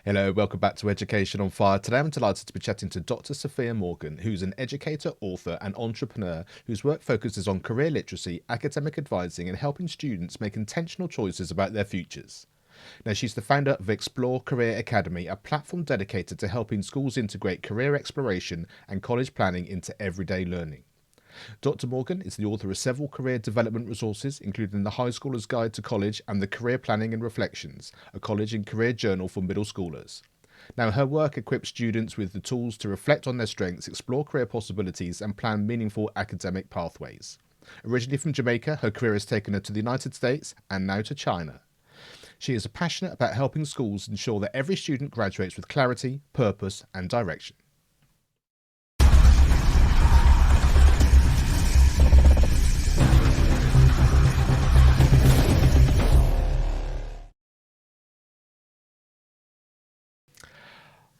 Hello, welcome back to Education on Fire. Today I'm delighted to be chatting to Dr. Sophia Morgan, who's an educator, author, and entrepreneur whose work focuses on career literacy, academic advising, and helping students make intentional choices about their futures. Now, she's the founder of Explore Career Academy, a platform dedicated to helping schools integrate career exploration and college planning into everyday learning. Dr. Morgan is the author of several career development resources, including The High Schooler's Guide to College and The Career Planning and Reflections, a college and career journal for middle schoolers. Now, her work equips students with the tools to reflect on their strengths, explore career possibilities, and plan meaningful academic pathways. Originally from Jamaica, her career has taken her to the United States and now to China. She is passionate about helping schools ensure that every student graduates with clarity, purpose, and direction.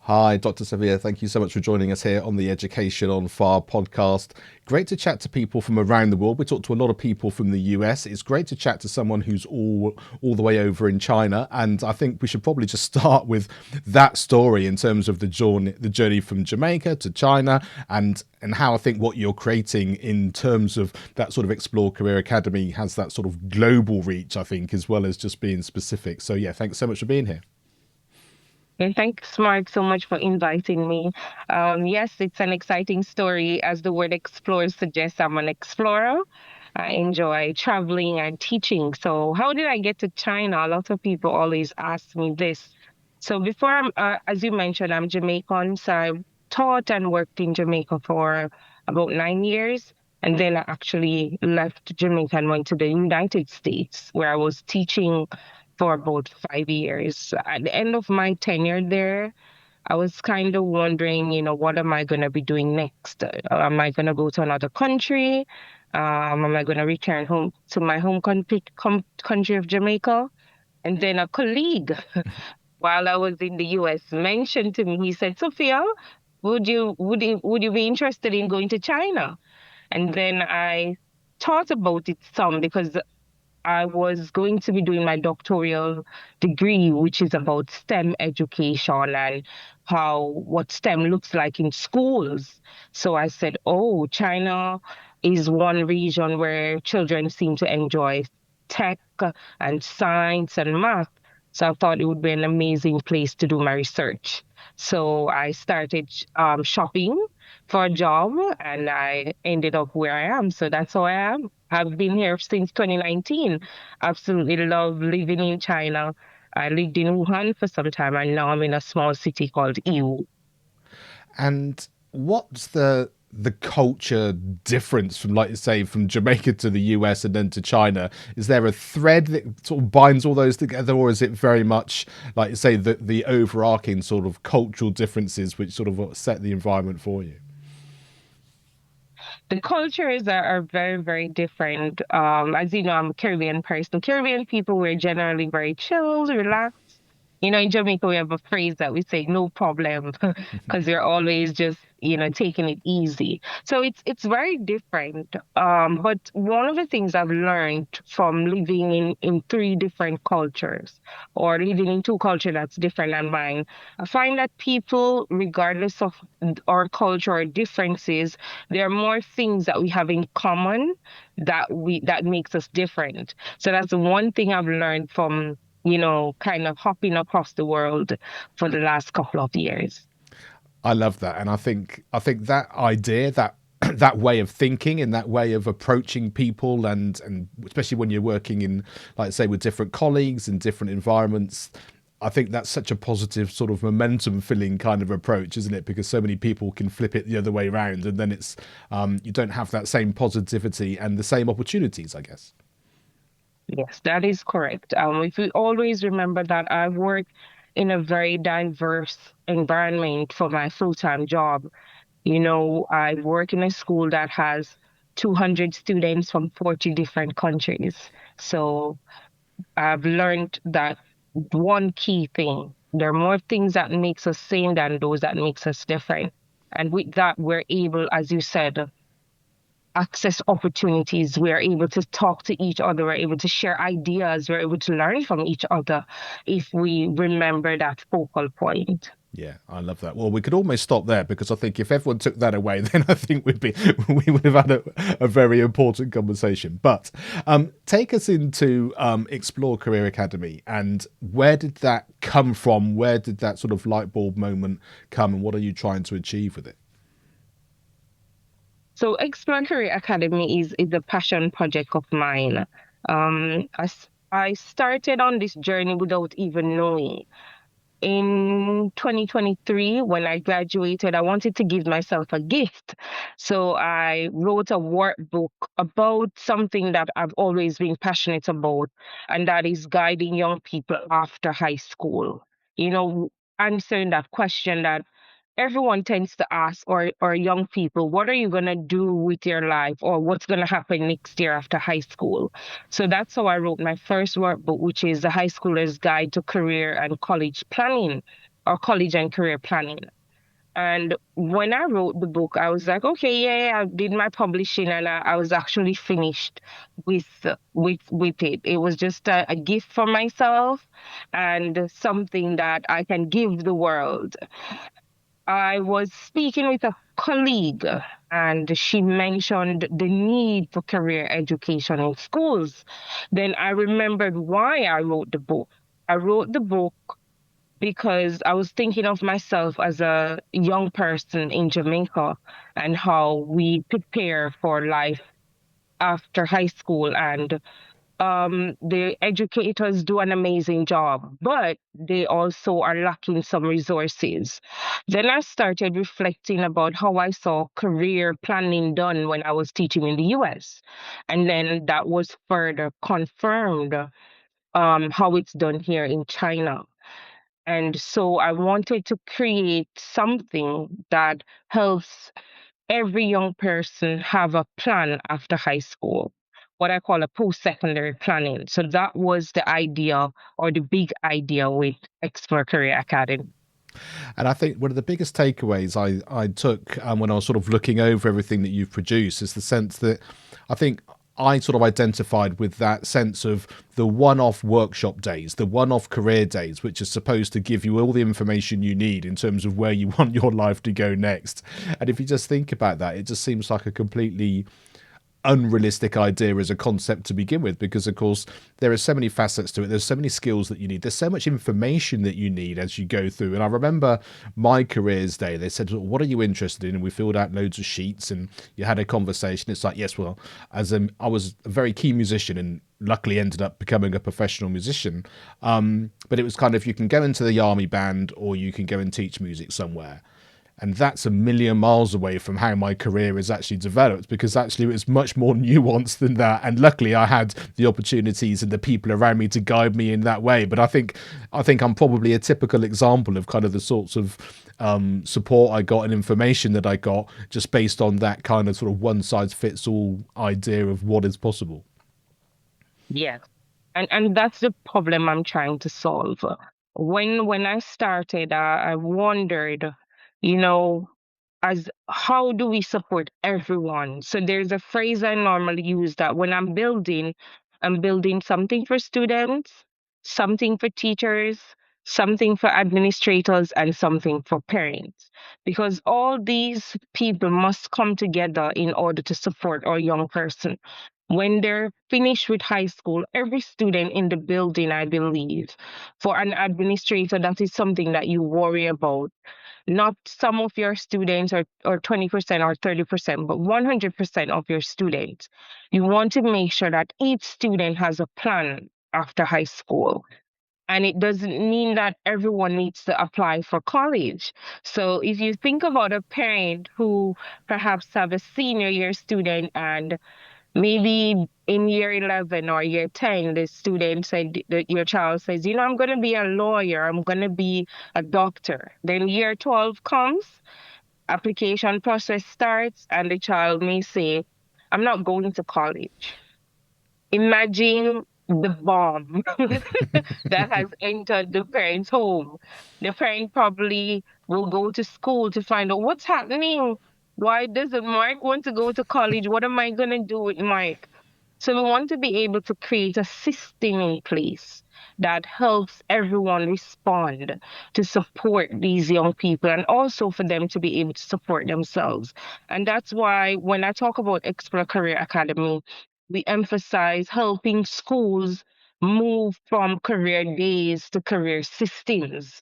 Hi, Dr. Sophia. Thank you so much for joining us here on the Education on Fire podcast. Great to chat to people from around the world. We talk to a lot of people from the US. It's great to chat to someone who's all the way over in China. And I think we should probably just start with that story in terms of the journey from Jamaica to China and how I think what you're creating in terms of that sort of Explore Career Academy has that sort of global reach, I think, as well as just being specific. So yeah, thanks so much for being here. And thanks, Mark, so much for inviting me. Yes, it's an exciting story. As the word explore suggests, I'm an explorer. I enjoy traveling and teaching. So, how did I get to China? A lot of people always ask me this. So, as you mentioned, I'm Jamaican. So, I taught and worked in Jamaica for about 9 years. And then I actually left Jamaica and went to the United States, where I was teaching for about 5 years. At the end of my tenure there, I was kind of wondering, what am I going to be doing next? Am I going to go to another country? Am I going to return home to my home country of Jamaica? And then a colleague, while I was in the US, mentioned to me, he said, Sophia, would you be interested in going to China? And then I thought about it some because I was going to be doing my doctoral degree, which is about STEM education and what STEM looks like in schools. So I said, oh, China is one region where children seem to enjoy tech and science and math. So I thought it would be an amazing place to do my research. So I started shopping for a job and I ended up where I am. So that's how I am. I've been here since 2019. Absolutely love living in China. I lived in Wuhan for some time and now I'm in a small city called Yiwu. And what's the culture difference from, like you say, from Jamaica to the US and then to China? Is there a thread that sort of binds all those together, or is it very much, like you say, the overarching sort of cultural differences which sort of set the environment for you? The cultures are very, very different. As you know, I'm a Caribbean person. Caribbean people, we're generally very chilled, relaxed. In Jamaica, we have a phrase that we say, no problem, because we're always just, taking it easy. So it's very different. But one of the things I've learned from living in three different cultures or living in two cultures that's different than mine, I find that people, regardless of our cultural differences, there are more things that we have in common that makes us different. So that's the one thing I've learned from kind of hopping across the world for the last couple of years. I love that, and I think that idea, that that way of thinking and that way of approaching people, and especially when you're working in, like I say, with different colleagues in different environments, I think that's such a positive sort of momentum filling kind of approach, isn't it? Because so many people can flip it the other way around, and then it's you don't have that same positivity and the same opportunities, I guess. Yes, that is correct. If we always remember that I work in a very diverse environment for my full-time job. I work in a school that has 200 students from 40 different countries. So I've learned that one key thing, there are more things that makes us same than those that makes us different. And with that, we're able, as you said, access opportunities. We are able to talk to each other. We're able to share ideas. We're able to learn from each other if we remember that focal point. Yeah, I love that. Well, we could almost stop there because I think if everyone took that away, then I think we would have had a very important conversation. But take us into Explore Career Academy, and where did that come from? Where did that sort of light bulb moment come, and what are you trying to achieve with it? So Explore Career Academy is a passion project of mine. I started on this journey without even knowing. In 2023, when I graduated, I wanted to give myself a gift. So I wrote a workbook about something that I've always been passionate about, and that is guiding young people after high school. You know, answering that question that everyone tends to ask, or young people, what are you going to do with your life, or what's going to happen next year after high school? So that's how I wrote my first workbook, which is the high schooler's guide to career and college planning, or college and career planning. And when I wrote the book, I was like, okay, yeah, I did my publishing, and I was actually finished with it. It was just a gift for myself, and something that I can give the world. I was speaking with a colleague, and she mentioned the need for career education in schools. Then I remembered why I wrote the book. I wrote the book because I was thinking of myself as a young person in Jamaica, and how we prepare for life after high school. And the educators do an amazing job, but they also are lacking some resources. Then I started reflecting about how I saw career planning done when I was teaching in the US. And then that was further confirmed, how it's done here in China. And so I wanted to create something that helps every young person have a plan after high school, what I call a post-secondary planning. So that was the idea, or the big idea, with Explore Career Academy. And I think one of the biggest takeaways I took when I was sort of looking over everything that you've produced is the sense that I think I sort of identified with that sense of the one-off workshop days, the one-off career days, which is supposed to give you all the information you need in terms of where you want your life to go next. And if you just think about that, it just seems like a completely unrealistic idea as a concept to begin with, because of course there are so many facets to it, there's so many skills that you need, there's so much information that you need as you go through. And I remember my careers day, they said, what are you interested in? And we filled out loads of sheets and you had a conversation. It's like, yes, well, I was a very keen musician and luckily ended up becoming a professional musician, but it was kind of, you can go into the army band or you can go and teach music somewhere. And that's a million miles away from how my career is actually developed, because actually it was much more nuanced than that. And luckily I had the opportunities and the people around me to guide me in that way. But I think I'm probably a typical example of kind of the sorts of support I got and information that I got just based on that kind of sort of one size fits all idea of what is possible. Yes. And that's the problem I'm trying to solve. When I started, I wondered, you know, as how do we support everyone? So there's a phrase I normally use, that when I'm building something for students, something for teachers, something for administrators, and something for parents. Because all these people must come together in order to support our young person. When they're finished with high school, every student in the building, I believe, for an administrator, that is something that you worry about. Not some of your students, or 20% or 30%, but 100% of your students. You want to make sure that each student has a plan after high school. And it doesn't mean that everyone needs to apply for college. So if you think about a parent who perhaps have a senior year student, and maybe in year 11 or year 10, the student said, that your child says, I'm going to be a lawyer, I'm going to be a doctor. Then year 12 comes, application process starts, and the child may say, I'm not going to college. Imagine the bomb that has entered the parent's home. The parent probably will go to school to find out what's happening. Why doesn't Mark want to go to college? What am I going to do with Mark? So we want to be able to create a system in place that helps everyone respond to support these young people and also for them to be able to support themselves. And that's why when I talk about Explore Career Academy, we emphasize helping schools move from career days to career systems,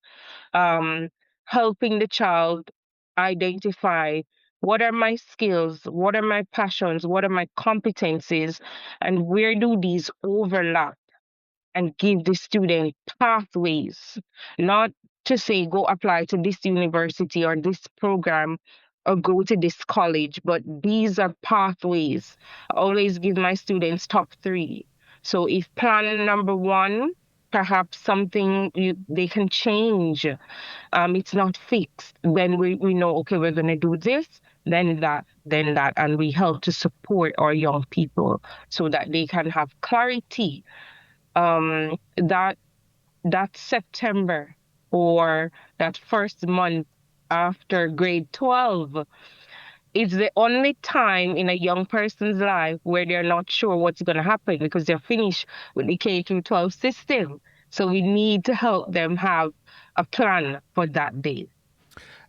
um, helping the child identify what are my skills, what are my passions, what are my competencies, and where do these overlap, and give the student pathways, not to say go apply to this university or this program or go to this college, but these are pathways. I always give my students top three. So if plan number one, perhaps something they can change, it's not fixed, then we know, okay, we're going to do this, then that, and we help to support our young people so that they can have clarity, that September or that first month after grade 12 is the only time in a young person's life where they're not sure what's going to happen because they're finished with the K through 12 system. So we need to help them have a plan for that day.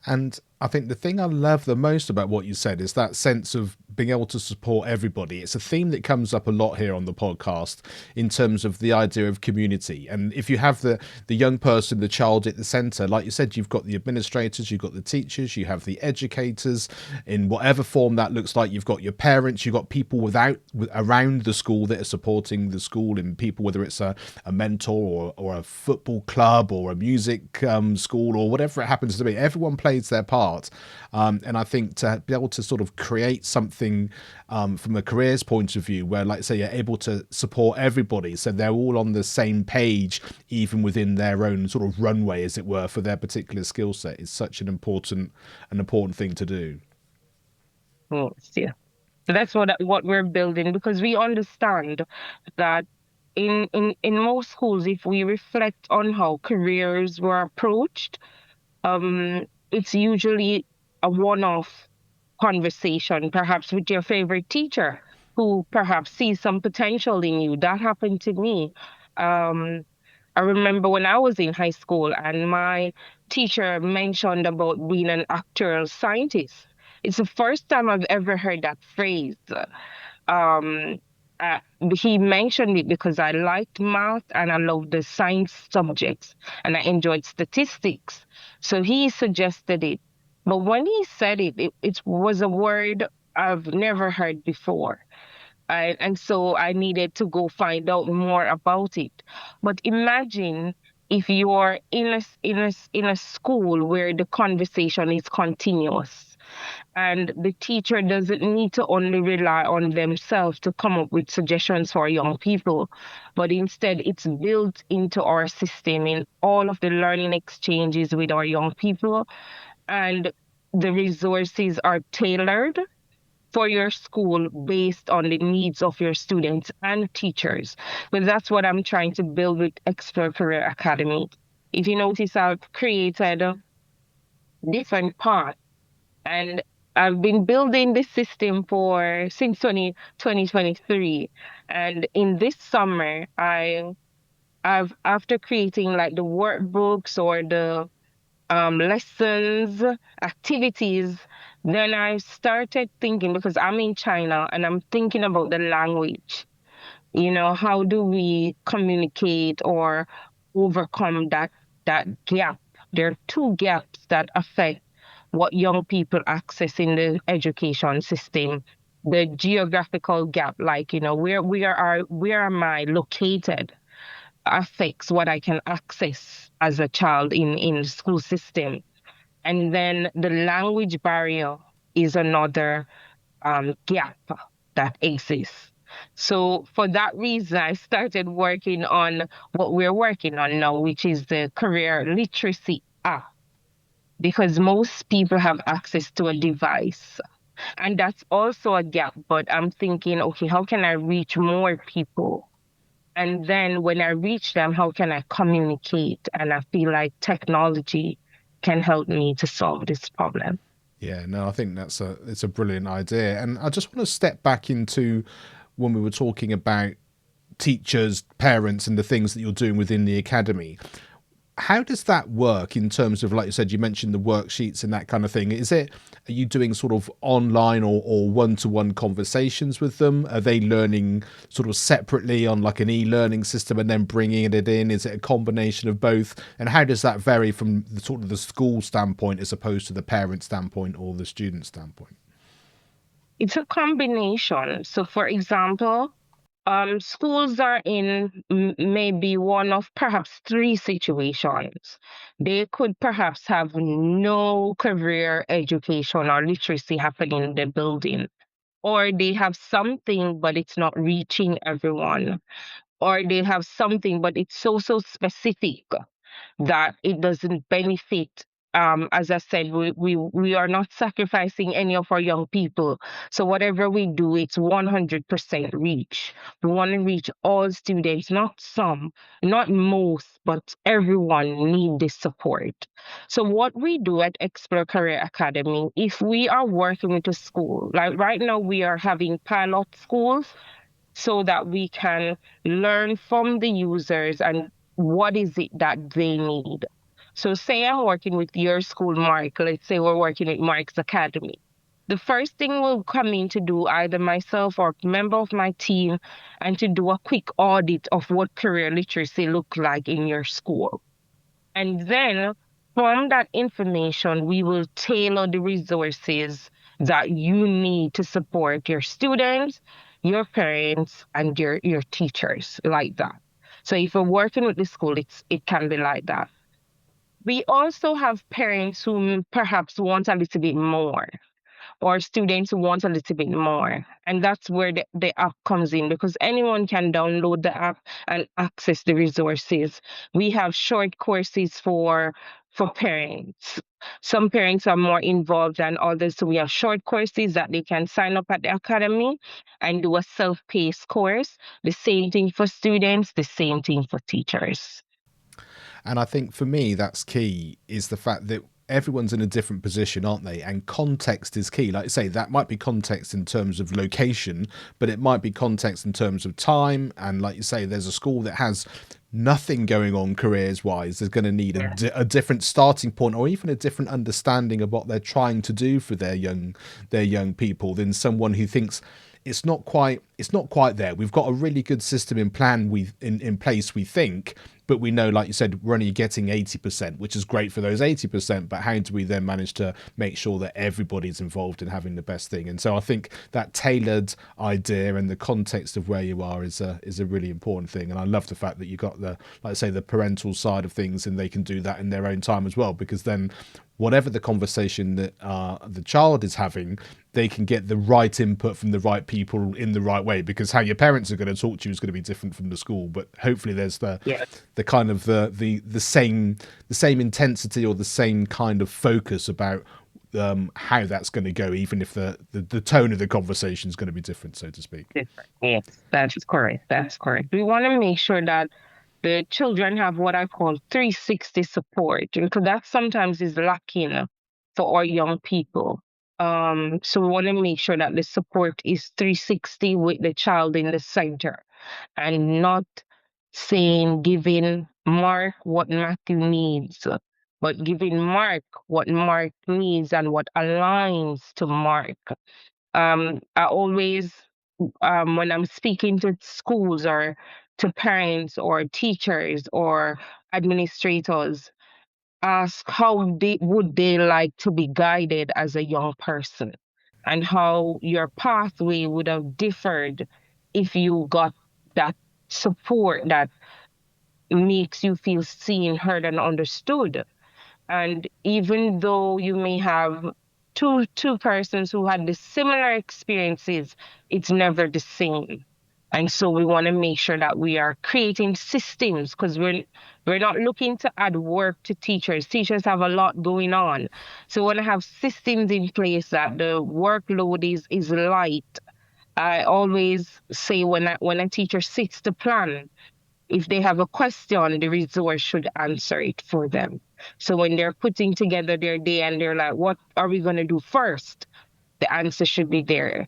And I think the thing I love the most about what you said is that sense of being able to support everybody. It's a theme that comes up a lot here on the podcast in terms of the idea of community. And if you have the young person, the child at the centre, like you said, you've got the administrators, you've got the teachers, you have the educators in whatever form that looks like. You've got your parents, you've got people around the school that are supporting the school, and people, whether it's a mentor or a football club or a music school or whatever it happens to be. Everyone plays their part. And I think to be able to sort of create something from a careers point of view where, like say, you're able to support everybody so they're all on the same page, even within their own sort of runway, as it were, for their particular skill set, is such an important thing to do. Yes, yeah. That's what we're building because we understand that in most schools, if we reflect on how careers were approached, it's usually a one-off conversation, perhaps with your favorite teacher who perhaps sees some potential in you. That happened to me. Um, I remember when I was in high school and my teacher mentioned about being an actuarial scientist. It's the first time I've ever heard that phrase. Um, uh, he mentioned it because I liked math and I loved the science subjects and I enjoyed statistics. So he suggested it. But when he said it was a word I've never heard before. And so I needed to go find out more about it. But imagine if you're in a school where the conversation is continuous and the teacher doesn't need to only rely on themselves to come up with suggestions for young people, but instead it's built into our system in all of the learning exchanges with our young people, and the resources are tailored for your school based on the needs of your students and teachers. But that's what I'm trying to build with Explore Career Academy. If you notice, I've created different parts, and I've been building this system for since 2023. And in this summer, I've after creating like the workbooks or the lessons, activities, then I started thinking because I'm in China and I'm thinking about the language. How do we communicate or overcome that gap? There are two gaps that affect what young people access in the education system. The geographical gap, like, where am I located, affects what I can access as a child in the school system. And then the language barrier is another gap that exists. So for that reason, I started working on what we're working on now, which is the career literacy app, because most people have access to a device. And that's also a gap, but I'm thinking, okay, how can I reach more people? And then when I reach them, how can I communicate? And I feel like technology can help me to solve this problem. Yeah, no, I think it's a brilliant idea. And I just want to step back into when we were talking about teachers, parents, and the things that you're doing within the academy. How does that work in terms of, like you said, you mentioned the worksheets and that kind of thing? Are you doing sort of online or one-to-one conversations with them? Are they learning sort of separately on like an e-learning system and then bringing it in? Is it a combination of both? And how does that vary from the sort of the school standpoint as opposed to the parent standpoint or the student standpoint? It's a combination. So, for example, schools are in maybe one of perhaps three situations. They could perhaps have no career education or literacy happening in the building, or they have something, but it's not reaching everyone, or they have something, but it's so specific that it doesn't benefit. As I said, we are not sacrificing any of our young people. So whatever we do, it's 100% reach. We want to reach all students, not some, not most, but everyone need this support. So what we do at Explore Career Academy, if we are working with a school, like right now we are having pilot schools so that we can learn from the users and what is it that they need. So say I'm working with your school, Mark. Let's say we're working at Mark's Academy. The first thing we'll come in to do, either myself or a member of my team, and to do a quick audit of what career literacy look like in your school. And then from that information, we will tailor the resources that you need to support your students, your parents, and your teachers like that. So if you're working with the school, it can be like that. We also have parents who perhaps want a little bit more or students who want a little bit more. And that's where the app comes in because anyone can download the app and access the resources. We have short courses for parents. Some parents are more involved than others. So we have short courses that they can sign up at the academy and do a self-paced course. The same thing for students, the same thing for teachers. And I think for me, that's key is the fact that everyone's in a different position, aren't they? And context is key. Like I say, that might be context in terms of location, but it might be context in terms of time. And like you say, there's a school that has nothing going on careers wise. There's going to need Yeah. a different starting point or even a different understanding of what they're trying to do for their young people than someone who thinks it's not quite there. We've got a really good system in place, we think, but we know, like you said, we're only getting 80%, which is great for those 80%, but how do we then manage to make sure that everybody's involved in having the best thing? And so I think that tailored idea and the context of where you are is a really important thing. And I love the fact that you got the, like I say, the parental side of things, and they can do that in their own time as well, because then whatever the conversation that the child is having, they can get the right input from the right people in the right way, because how your parents are going to talk to you is going to be different from the school, but hopefully there's Yeah. the kind of the same intensity or the same kind of focus about how that's going to go, even if the tone of the conversation is going to be different, so to speak. Different. Yes, that's correct. That's correct. We want to make sure that the children have what I call 360 support because that sometimes is lacking for our young people. So we want to make sure that the support is 360 with the child in the center and not saying giving Mark what Matthew needs, but giving Mark what Mark needs and what aligns to Mark. I always, when I'm speaking to schools or to parents or teachers or administrators, ask how they would they like to be guided as a young person and how your pathway would have differed if you got that support that makes you feel seen, heard, and understood. And even though you may have two persons who had the similar experiences, it's never the same. And so we want to make sure that we are creating systems because we're not looking to add work to teachers. Teachers have a lot going on. So we want to have systems in place that the workload is light. I always say when a teacher sits to plan, if they have a question, the resource should answer it for them. So when they're putting together their day and they're like, what are we going to do first? The answer should be there.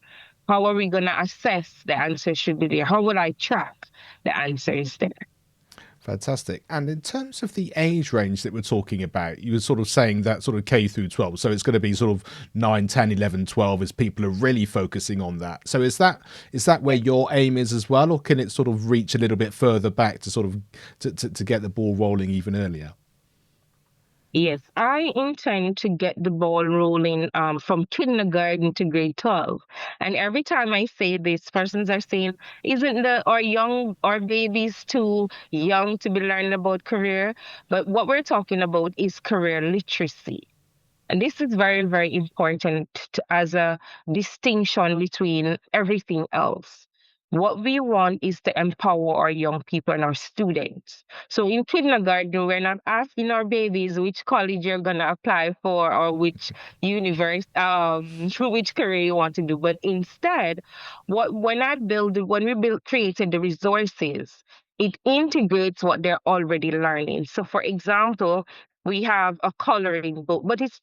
How are we going to assess? The answer should be there. How will I track? The answer is there. Fantastic. And in terms of the age range that we're talking about, you were sort of saying that sort of K through 12. So it's going to be sort of 9, 10, 11, 12 as people are really focusing on that. So is that where your aim is as well, or can it sort of reach a little bit further back to sort of to get the ball rolling even earlier? Yes, I intend to get the ball rolling from kindergarten to grade 12. And every time I say this, persons are saying, isn't our babies too young to be learning about career? But what we're talking about is career literacy. And this is very, very important as a distinction between everything else. What we want is to empower our young people and our students. So in kindergarten, we're not asking our babies which college you're gonna apply for or which which career you want to do. But instead, when we build created the resources, it integrates what they're already learning. So for example, we have a coloring book, but it's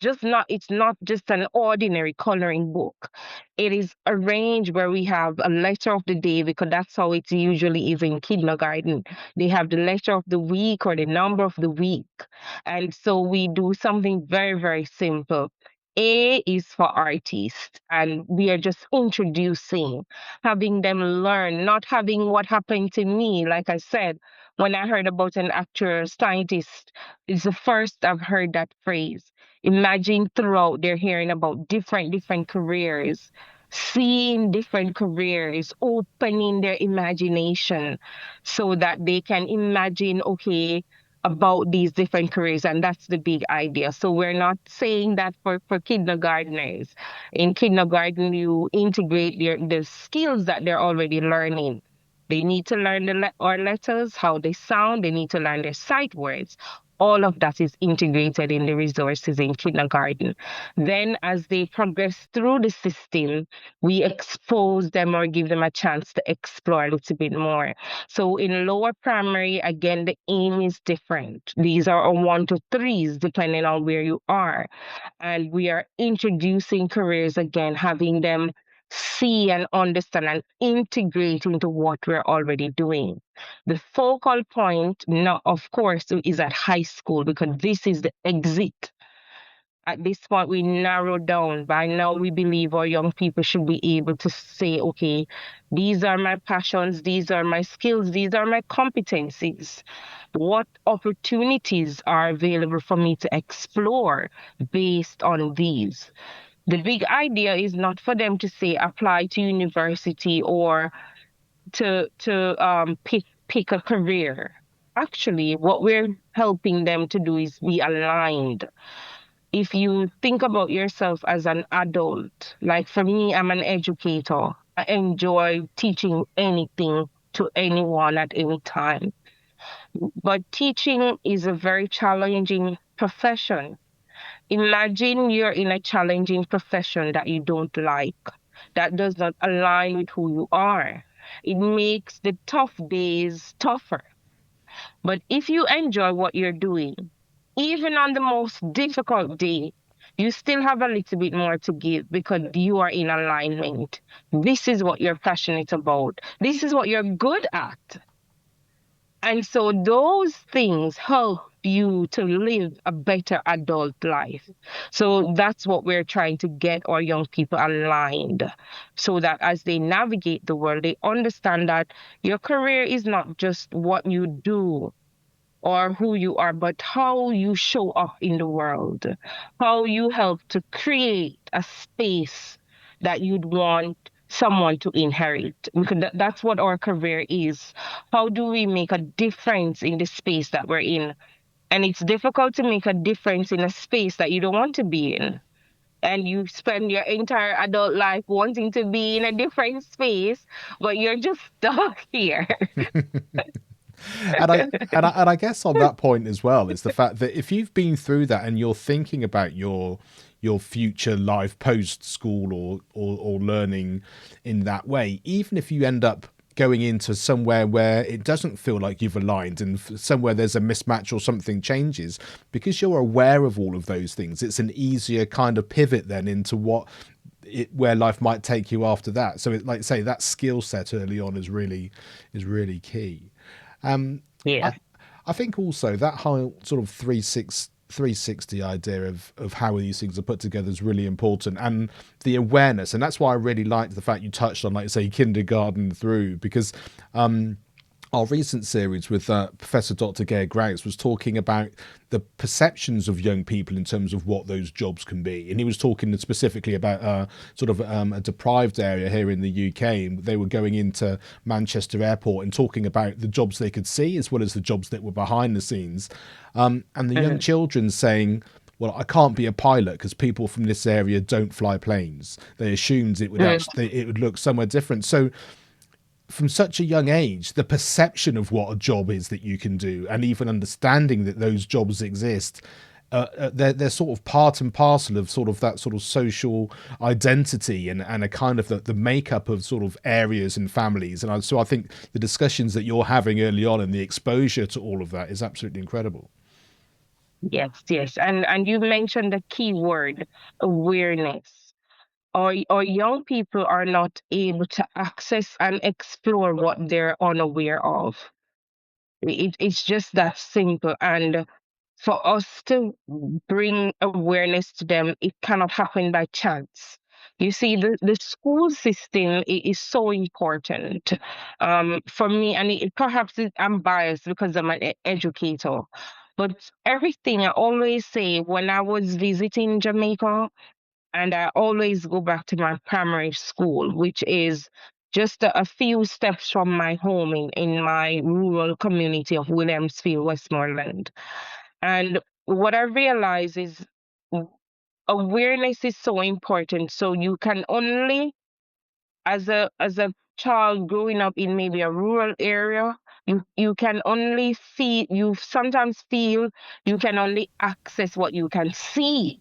not just an ordinary coloring book. It is arranged where we have a letter of the day, because that's how it usually is in kindergarten. They have the letter of the week or the number of the week. And so we do something very, very simple. A is for artist, and we are just introducing, having them learn, not having what happened to me. Like I said, when I heard about an actual scientist, it's the first I've heard that phrase. Imagine throughout they're hearing about different careers, seeing different careers, opening their imagination so that they can imagine, okay, about these different careers. And that's the big idea. So we're not saying that for kindergartners. In kindergarten, you integrate the skills that they're already learning. They need to learn our letters, how they sound. They need to learn their sight words. All of that is integrated in the resources in kindergarten. Then, as they progress through the system, we expose them or give them a chance to explore a little bit more. So, in lower primary, again, the aim is different. These are a 1 to 3s, depending on where you are. And we are introducing careers again, having them see and understand and integrate into what we're already doing. The focal point now, of course, is at high school, because this is the exit. At this point, we narrow down. By now, we believe our young people should be able to say, okay, these are my passions, these are my skills, these are my competencies. What opportunities are available for me to explore based on these? The big idea is not for them to say apply to university or to pick a career. Actually, what we're helping them to do is be aligned. If you think about yourself as an adult, like for me, I'm an educator. I enjoy teaching anything to anyone at any time. But teaching is a very challenging profession. Imagine you're in a challenging profession that you don't like, that does not align with who you are. It makes the tough days tougher. But if you enjoy what you're doing, even on the most difficult day, you still have a little bit more to give because you are in alignment. This is what you're passionate about. This is what you're good at. And so those things help you to live a better adult life. So that's what we're trying to get our young people aligned so that as they navigate the world, they understand that your career is not just what you do or who you are, but how you show up in the world, how you help to create a space that you'd want someone to inherit. Because that's what our career is. How do we make a difference in the space that we're in? And it's difficult to make a difference in a space that you don't want to be in. And you spend your entire adult life wanting to be in a different space, but you're just stuck here. And I guess on that point as well is the fact that if you've been through that and you're thinking about your future life post school or learning in that way, even if you end up going into somewhere where it doesn't feel like you've aligned, and somewhere there's a mismatch or something changes, because you're aware of all of those things, it's an easier kind of pivot then into where life might take you after that. So like say, that skill set early on is really key. Yeah. I I think also that whole sort of 360 idea of how these things are put together is really important, and the awareness. And that's why I really liked the fact you touched on, like say, kindergarten through, because our recent series with Professor Dr. Gare Graus was talking about the perceptions of young people in terms of what those jobs can be. And he was talking specifically about sort of a deprived area here in the UK. And they were going into Manchester Airport and talking about the jobs they could see as well as the jobs that were behind the scenes. And the young Mhm. children saying, well, I can't be a pilot because people from this area don't fly planes. They assumed it would Mhm. actually it would look somewhere different. So from such a young age, the perception of what a job is that you can do, and even understanding that those jobs exist, they're sort of part and parcel of sort of that sort of social identity, and a kind of the makeup of sort of areas and families. And so I think the discussions that you're having early on and the exposure to all of that is absolutely incredible. Yes, yes. And you mentioned the key word, awareness. Our young people are not able to access and explore what they're unaware of. It's just that simple. And for us to bring awareness to them, it cannot happen by chance. You see, the school system is so important for me, and perhaps I'm biased because I'm an educator. But everything I always say when I was visiting Jamaica, and I always go back to my primary school, which is just a few steps from my home in my rural community of Williamsfield, Westmoreland. And what I realize is awareness is so important. So you can only, as a child growing up in maybe a rural area, you can only you sometimes feel you can only access what you can see.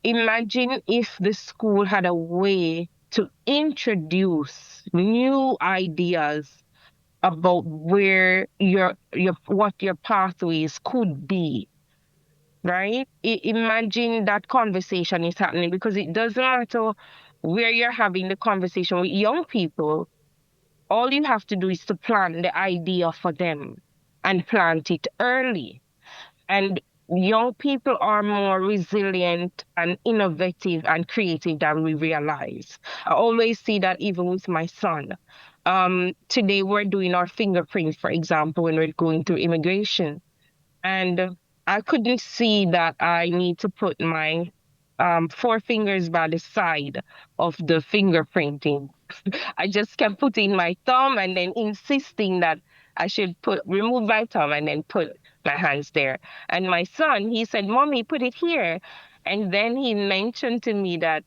Imagine if the school had a way to introduce new ideas about where your what your pathways could be, right? Imagine that conversation is happening, because it doesn't matter where you're having the conversation with young people. All you have to do is to plant the idea for them and plant it early. And young people are more resilient and innovative and creative than we realize. I always see that even with my son. Today we're doing our fingerprints, for example, when we're going through immigration. And I couldn't see that I need to put my four fingers by the side of the fingerprinting. I just kept putting my thumb and then insisting that I should remove my thumb and then put my hands there. And my son, he said, "Mommy, put it here." And then he mentioned to me that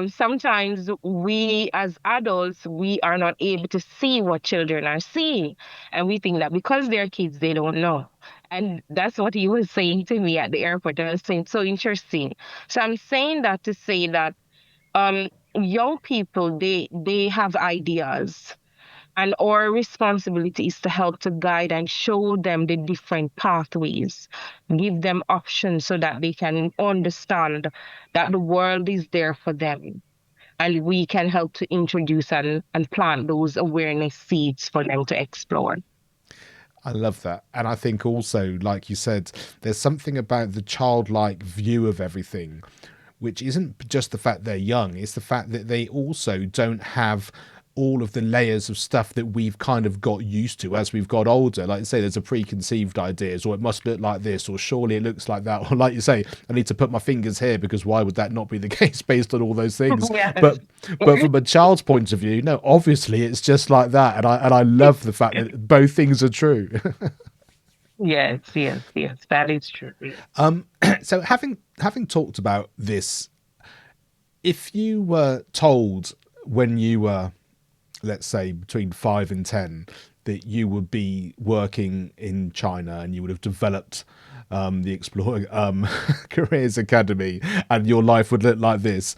sometimes we as adults, we are not able to see what children are seeing. And we think that because they're kids, they don't know. And that's what he was saying to me at the airport. I was saying, so interesting. So I'm saying that to say that young people, they have ideas, and our responsibility is to help to guide and show them the different pathways, give them options so that they can understand that the world is there for them, and we can help to introduce and plant those awareness seeds for them to explore. I love that. And I think also, like you said, there's something about the childlike view of everything, which isn't just the fact they're young, it's the fact that they also don't have all of the layers of stuff that we've kind of got used to as we've got older. Like you say, there's a preconceived ideas, or it must look like this, or surely it looks like that, or like you say, I need to put my fingers here because why would that not be the case based on all those things? Yes. But from a child's point of view, no, obviously it's just like that. And I love the fact that both things are true. Yes, yes, yes, that is true. Yes. So having talked about this, if you were told when you were, let's say, between 5 and 10, that you would be working in China and you would have developed the Exploring Careers Academy and your life would look like this,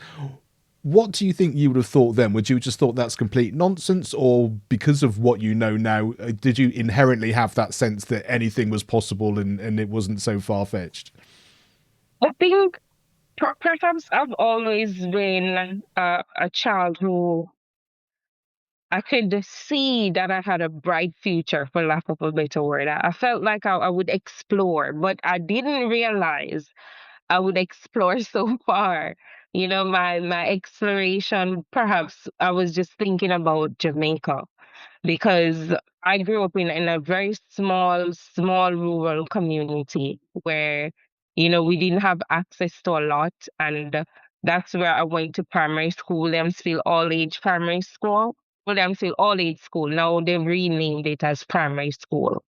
What do you think you would have thought then? Would you just thought that's complete nonsense, or because of what you know now, did you inherently have that sense that anything was possible and it wasn't so far fetched? I think perhaps I've always been a child who I could see that I had a bright future, for lack of a better word. I felt like I would explore, but I didn't realize I would explore so far. You know, my exploration, perhaps I was just thinking about Jamaica because I grew up in a very small rural community where, we didn't have access to a lot. And that's where I went to primary school, Williamsfield All Age Primary School, Williamsfield All Age School. Now they've renamed it as primary school.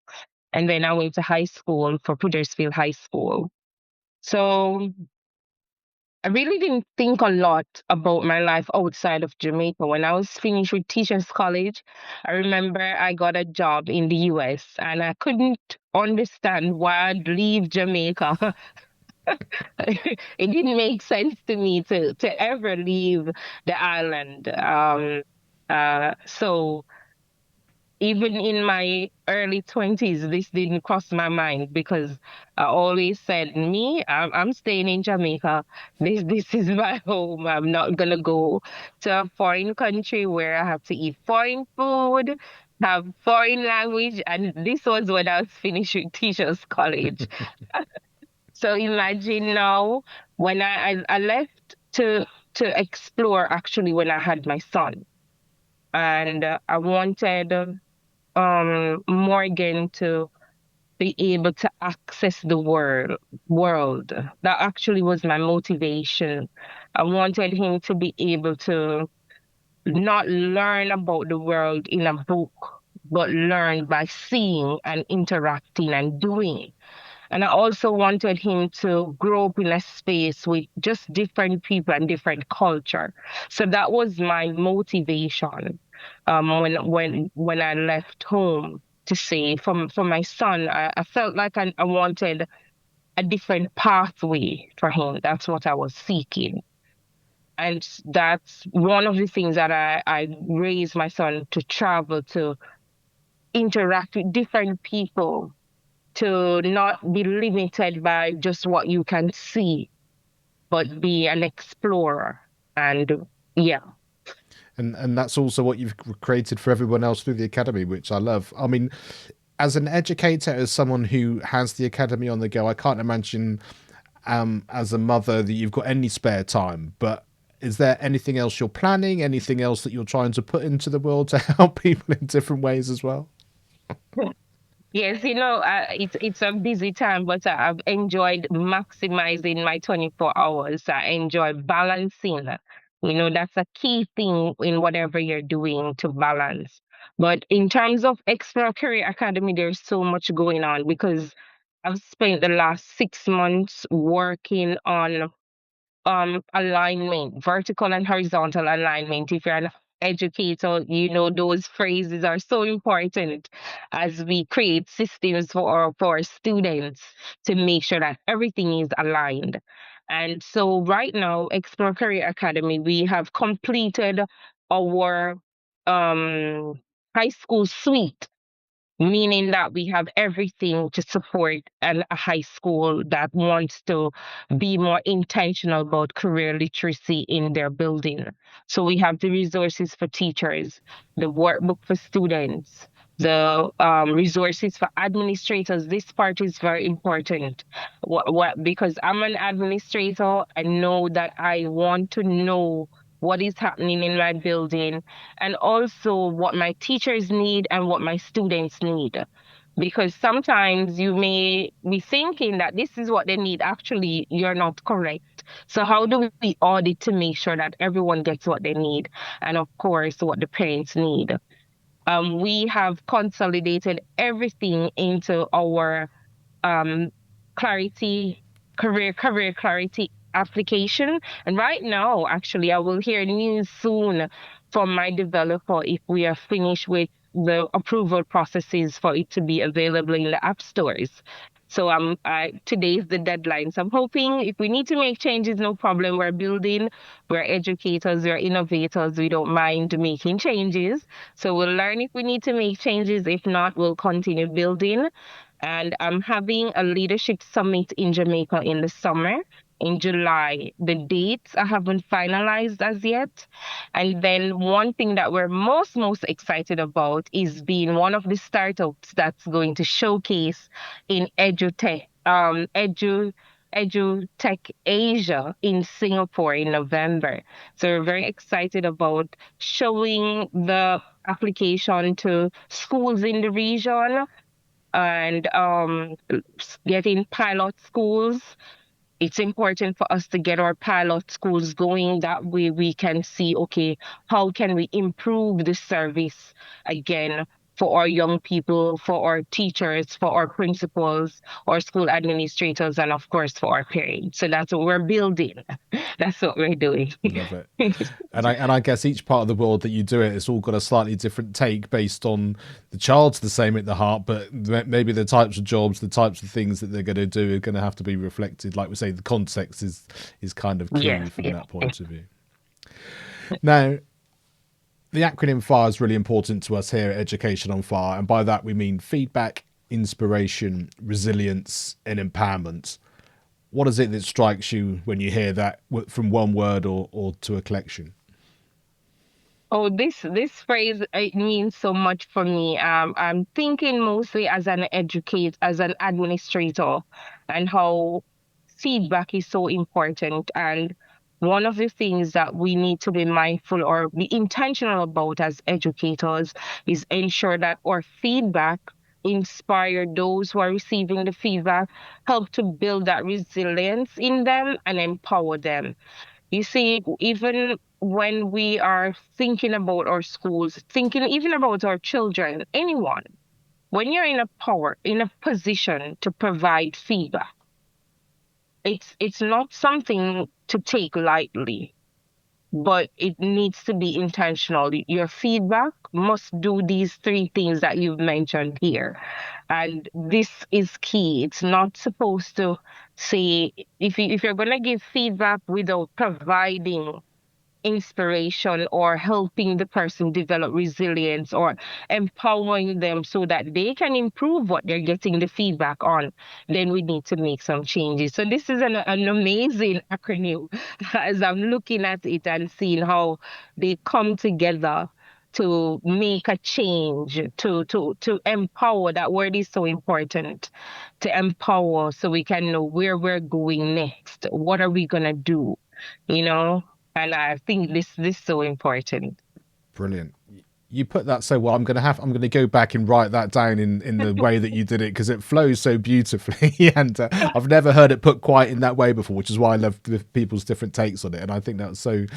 And then I went to high school for Puddersfield High School. So I really didn't think a lot about my life outside of Jamaica. When I was finished with Teachers College, I remember I got a job in the US and I couldn't understand why I'd leave Jamaica. It didn't make sense to me to ever leave the island. So even in my early 20s, this didn't cross my mind because I always said, me, I'm staying in Jamaica. This is my home. I'm not gonna go to a foreign country where I have to eat foreign food, have foreign language. And this was when I was finished with Teachers College. So imagine now when I left to explore actually when I had my son. And I wanted Morgan to be able to access the world. That actually was my motivation. I wanted him to be able to not learn about the world in a book, but learn by seeing and interacting and doing. And I also wanted him to grow up in a space with just different people and different culture. So that was my motivation when I left home to say for my son, I felt like I wanted a different pathway for him. That's what I was seeking. And that's one of the things that I raised my son to travel, to interact with different people, to not be limited by just what you can see, but be an explorer. And yeah. And that's also what you've created for everyone else through the academy, which I love. I mean, as an educator, as someone who has the academy on the go, I can't imagine as a mother that you've got any spare time. But is there anything else you're planning? Anything else that you're trying to put into the world to help people in different ways as well? Yes, it's a busy time, but I've enjoyed maximizing my 24 hours. I enjoy balancing. That's a key thing in whatever you're doing, to balance. But in terms of Explore Career Academy, there's so much going on because I've spent the last 6 months working on alignment, vertical and horizontal alignment. If you're an educator, those phrases are so important as we create systems for our students to make sure that everything is aligned. And so right now, Explore Career Academy, we have completed our um high school suite, meaning that we have everything to support a high school that wants to be more intentional about career literacy in their building. So we have the resources for teachers, the workbook for students, the resources for administrators. This part is very important. Because I'm an administrator, I know that I want to know what is happening in my building and also what my teachers need and what my students need. Because sometimes you may be thinking that this is what they need. Actually, you're not correct. So, how do we audit to make sure that everyone gets what they need? And of course, what the parents need. We have consolidated everything into our um, clarity, career clarity application. And right now, actually, I will hear news soon from my developer if we are finished with the approval processes for it to be available in the app stores. So today is the deadline. So I'm hoping if we need to make changes, no problem. We're building, we're educators, we're innovators. We don't mind making changes. So we'll learn if we need to make changes. If not, we'll continue building. And I'm having a leadership summit in Jamaica in the summer, in July. The dates I haven't finalized as yet. And then one thing that we're most excited about is being one of the startups that's going to showcase in EduTech Asia in Singapore in November. So we're very excited about showing the application to schools in the region and getting pilot schools. It's important for us to get our pilot schools going. That way we can see, okay, how can we improve the service again for our young people, for our teachers, for our principals, our school administrators, and of course for our parents. So that's what we're building. That's what we're doing. Love it. And I guess each part of the world that you do it, it's all got a slightly different take based on the child's the same at the heart, but maybe the types of jobs, the types of things that they're going to do are going to have to be reflected. Like we say, the context is kind of key Yes, from yes, that yes. point of view. Now, the acronym FIRE is really important to us here at Education on Fire, and by that we mean feedback, inspiration, resilience, and empowerment. What is it that strikes you when you hear that from one word or to a collection? Oh, this phrase it means so much for me. I'm thinking mostly as an educate, as an administrator, and how feedback is so important. And one of the things that we need to be mindful or be intentional about as educators is ensure that our feedback inspire those who are receiving the feedback, help to build that resilience in them and empower them. You see, even when we are thinking about our schools, thinking even about our children, anyone, when you're in a position to provide feedback, it's not something to take lightly, but it needs to be intentional. Your feedback must do these three things that you've mentioned here. And this is key. It's not supposed to say if you're gonna give feedback without providing inspiration or helping the person develop resilience or empowering them so that they can improve what they're getting the feedback on, then we need to make some changes. So this is an amazing acronym as I'm looking at it and seeing how they come together to make a change, to empower. That word is so important, to empower so we can know where we're going next. What are we gonna do? You know? And I think this is so important. Brilliant. You put that so well. I'm going to go back and write that down in the way that you did it because it flows so beautifully, and I've never heard it put quite in that way before, which is why I love people's different takes on it, and I think that's so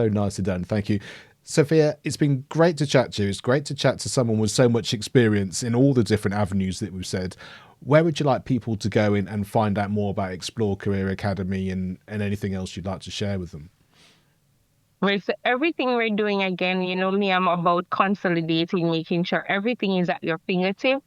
nicely done. Thank you, Sophia. It's been great to chat to you. It's great to chat to someone with so much experience in all the different avenues that we've said. Where would you like people to go in and find out more about Explore Career Academy and anything else you'd like to share with them? With everything we're doing again, you know me, I'm about consolidating, making sure everything is at your fingertip.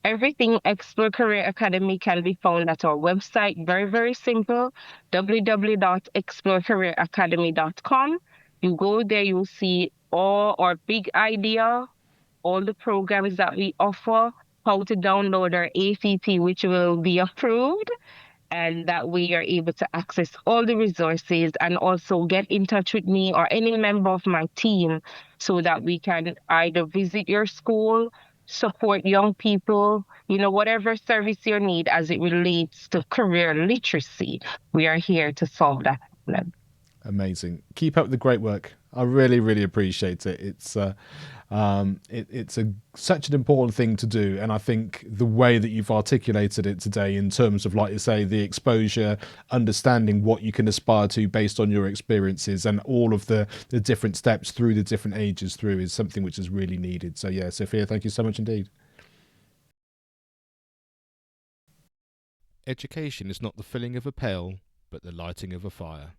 Everything Explore Career Academy can be found at our website. Very, very simple. www.explorecareeracademy.com. You go there, you'll see all our big idea, all the programs that we offer, how to download our APP, which will be approved, and that way you're able to access all the resources and also get in touch with me or any member of my team so that we can either visit your school, support young people, you know, whatever service you need as it relates to career literacy. We are here to solve that problem. Amazing. Keep up the great work. I really appreciate it. It's such an important thing to do, and I think the way that you've articulated it today, in terms of, like you say, the exposure, understanding what you can aspire to based on your experiences, and all of the different steps through the different ages through, is something which is really needed. So yeah, Sophia, thank you so much indeed. Education is not the filling of a pail, but the lighting of a fire.